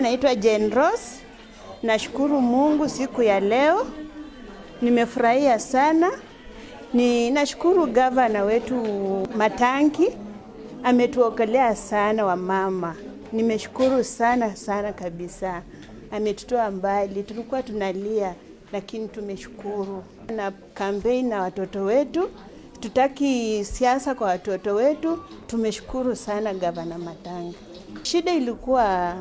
Naitwa Jane Rose. Nashukuru Mungu siku ya leo. Nimefurahia sana. Nashukuru gavana wetu Matangi. Ametuokolea sana wamama. Nimeshukuru sana sana kabisa. Ametutoa mbali. Tulikuwa tunalia lakini tumeshukuru. Na kampeni na watoto wetu. Tutaki siasa kwa watoto wetu. Tumeshukuru sana gavana Matangi. Shida ilikuwa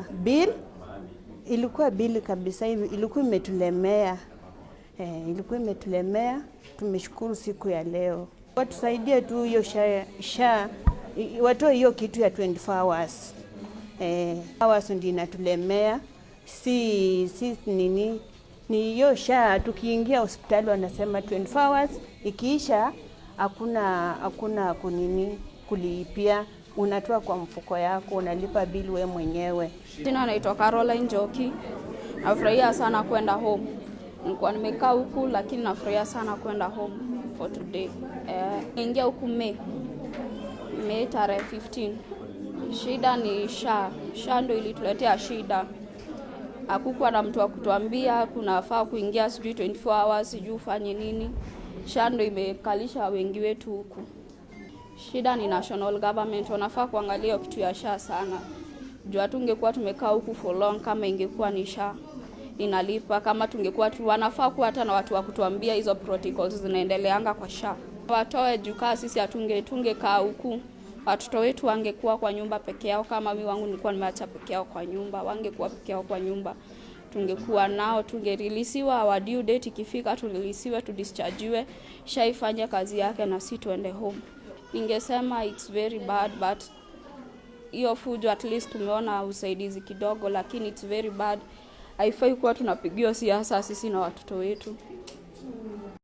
bill kabisa, ilikuwa imetulemea. Ilikuwa imetulemea. Tumeshukuru siku ya leo. Watusaidie tu hiyo sha watoe hiyo kitu ya 24 hours. Hours ndio inatulemea. Si nini? Ni hiyo sha tukiingia hospitali wanasema 24 hours ikiisha hakuna kunini kulipia. Unatoa kwa mfuko yako, unalipa bili wewe mwenyewe. Jina naitwa Caroline Njoki. Nafurahia sana kwenda home. Nilikuwa nimekaa huku lakini nafurahia sana kwenda home for today. Ingia huku May tarehe 15. Shida ni sha ndio ilituletea shida. Hakukuwa na mtu wa kutuambia kunafaa kuingia sijui 24 hours sijui ufanye nini. Sha ndio imekalisha wengi wetu huku. Shida ni national government, wanafaa kuangalia kitu ya sha sana. Jua tungekuwa tumekaa huku for long kama ingekuwa ni sha inalipa, kama tungekuwa wanafaa kuwa hata na watu wa kutuambia hizo protocols zinaendeleanga kwa sha. Watoe jukaa sisi tungekaa huku. Watoto wetu wangekuwa kwa nyumba peke yao, kama mimi wangu nilikuwa nimeacha peke yao kwa nyumba, wangekuwa peke yao kwa nyumba. Tungekuwa nao, tungereleasiwa, our due date ikifika tulilisiwe, tudischargewe, sha ifanye kazi yake na si tuende home. Ningesema it's very bad, but hiyo fujo at least tumeona usaidizi kidogo, lakini it's very bad. Haifai kuwa tunapigiwa siasa sisi na watoto wetu.